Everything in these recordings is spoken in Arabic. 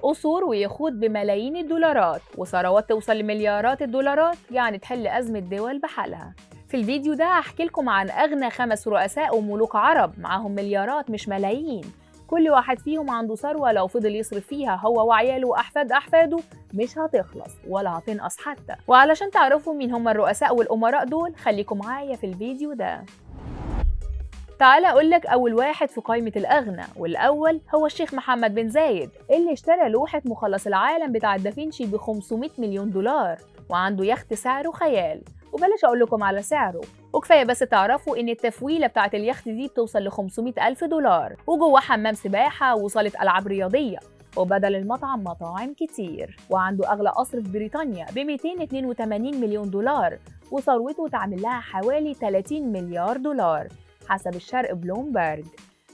قصور ويخوت بملايين الدولارات وثروات توصل لمليارات الدولارات، يعني تحل أزمة دول بحالها. في الفيديو ده هحكي لكم عن أغنى 5 رؤساء وملوك عرب معاهم مليارات مش ملايين. كل واحد فيهم عنده ثروة لو فضل يصرف فيها هو وعياله وأحفاد أحفاده مش هتخلص ولا هتنقص حتى. وعلشان تعرفوا مين هم الرؤساء والأمراء دول خليكم معايا في الفيديو ده. تعال أقولك أول واحد في قائمة الأغنى، والأول هو الشيخ محمد بن زايد اللي اشترى لوحة مخلص العالم بتاع دافنشي ب 500 مليون دولار، وعنده يخت سعره خيال. وبلاش أقول لكم على سعره، وكفاية بس تعرفوا إن التفويلة بتاعة اليخت دي بتوصل ل 500 ألف دولار، وجواه حمام سباحة وصالة ألعاب رياضية، وبدل المطعم مطاعم كتير. وعنده أغلى قصر في بريطانيا ب 282 مليون دولار، وثروته تعمل لها حوالي 30 مليار دولار حسب الشرق بلومبرج.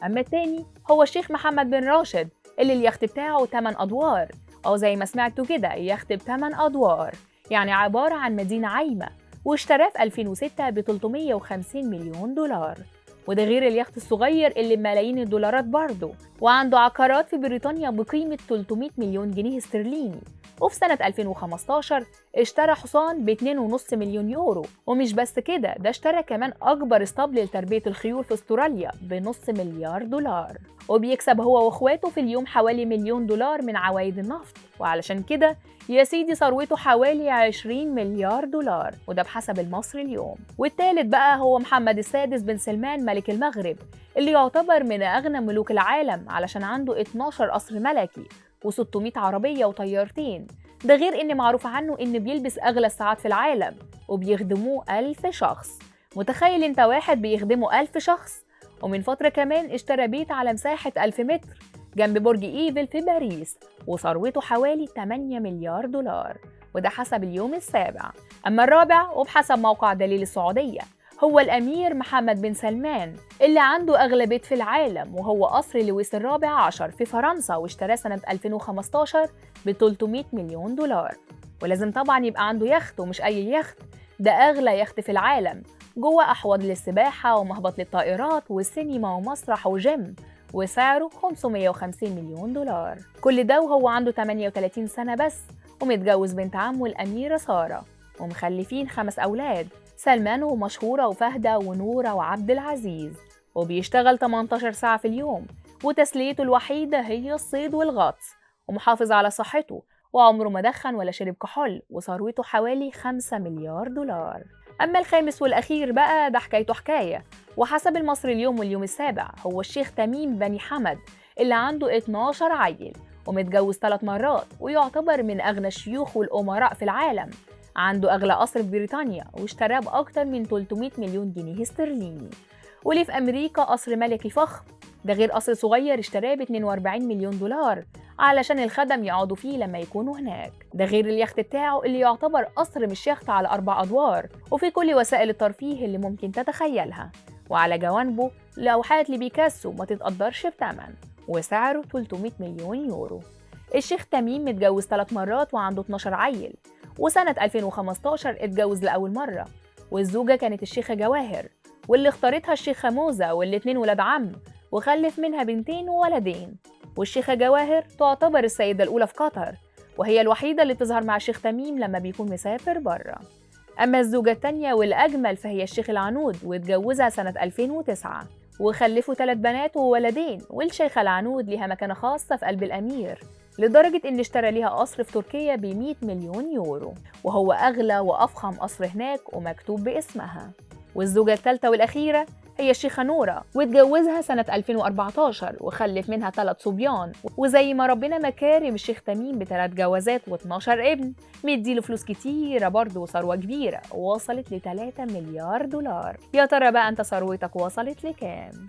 أما التاني هو الشيخ محمد بن راشد اللي اليخت بتاعه 8 أدوار، أو زي ما سمعتوا كده يخت ب8 أدوار، يعني عبارة عن مدينة عايمة، واشتراه في 2006 ب 350 مليون دولار. وده غير اليخت الصغير اللي بملايين الدولارات برضه. وعنده عقارات في بريطانيا بقيمة 300 مليون جنيه استرليني. وفي سنة 2015 اشترى حصان ب 2.5 مليون يورو. ومش بس كده، ده اشترى كمان أكبر اسطبل لتربية الخيول في استراليا بنص مليار دولار. وبيكسب هو واخواته في اليوم حوالي مليون دولار من عوايد النفط، وعلشان كده يا سيدي ثروته حوالي 20 مليار دولار، وده بحسب المصري اليوم. والتالت بقى هو محمد السادس بن سلمان ملك المغرب اللي يعتبر من أغنى ملوك العالم علشان عنده 12 قصر ملكي و600 عربية وطيارتين. ده غير إن معروف عنه إن بيلبس أغلى الساعات في العالم وبيخدموه 1000 شخص. متخيل انت واحد بيخدمه 1000 شخص؟ ومن فترة كمان اشترى بيت على مساحة 1000 متر جنب برج إيفل في باريس، وثروته حوالي 8 مليار دولار، وده حسب اليوم السابع. أما الرابع وبحسب موقع دليل السعودية هو الأمير محمد بن سلمان اللي عنده أغلى بيت في العالم، وهو قصر لويس الرابع عشر في فرنسا، واشتراه سنة 2015 ب 300 مليون دولار. ولازم طبعا يبقى عنده يخت، ومش أي يخت، ده أغلى يخت في العالم، جوه أحواض للسباحة ومهبط للطائرات وسينما ومسرح وجيم، وسعره 550 مليون دولار. كل ده وهو عنده 38 سنة بس، ومتجوز بنت عمه الأميرة سارة، ومخلفين 5 أولاد، سلمان ومشهورة وفهدة ونورة وعبد العزيز. وبيشتغل 18 ساعة في اليوم، وتسليته الوحيدة هي الصيد والغطس، ومحافظ على صحته، وعمره ما دخن ولا شرب كحول، وثروته حوالي 5 مليار دولار. أما الخامس والأخير بقى ده حكايته حكاية، وحسب المصري اليوم واليوم السابع هو الشيخ تميم بني حمد اللي عنده 12 عيل، ومتجوز 3 مرات، ويعتبر من أغنى الشيوخ والأمراء في العالم. عنده أغلى قصر في بريطانيا واشتراه بأكتر من 300 مليون جنيه استرليني. وليه في أمريكا قصر ملكي فخم، ده غير قصر صغير اشتراه ب 42 مليون دولار علشان الخدم يقعدوا فيه لما يكونوا هناك. ده غير اليخت بتاعه اللي يعتبر قصر مش يخت على 4 أدوار، وفي كل وسائل الترفيه اللي ممكن تتخيلها. وعلى جوانبه لوحات لبيكاسو ما تتقدرش بتمن، وسعره 300 مليون يورو. الشيخ تميم متجوز 3 مرات وعنده 12 عيل، وسنة 2015 اتجوز لأول مرة، والزوجة كانت الشيخة جواهر، واللي اختارتها الشيخة موزة، والاتنين ولاد عم، وخلف منها بنتين وولدين. والشيخة جواهر تعتبر السيدة الأولى في قطر، وهي الوحيدة اللي بتظهر مع الشيخ تميم لما بيكون مسافر بره. أما الزوجة التانية والأجمل فهي الشيخ العنود، واتجوزها سنة 2009 وخلفوا 3 بنات وولدين. والشيخة العنود ليها مكانة خاصة في قلب الأمير، لدرجة إن اشترى ليها قصر في تركيا ب 100 مليون يورو، وهو أغلى وأفخم قصر هناك ومكتوب باسمها. والزوجة الثالثة والأخيرة هي الشيخة نورة، واتجوزها سنة 2014 وخلف منها 3 صبيان. وزي ما ربنا مكارم الشيخ تميم ب3 جوازات و12 ابن، مديله فلوس كتيرة برضه وثروة كبيرة وصلت ل3 مليار دولار. يا ترى بقى أنت ثروتك وصلت لكام؟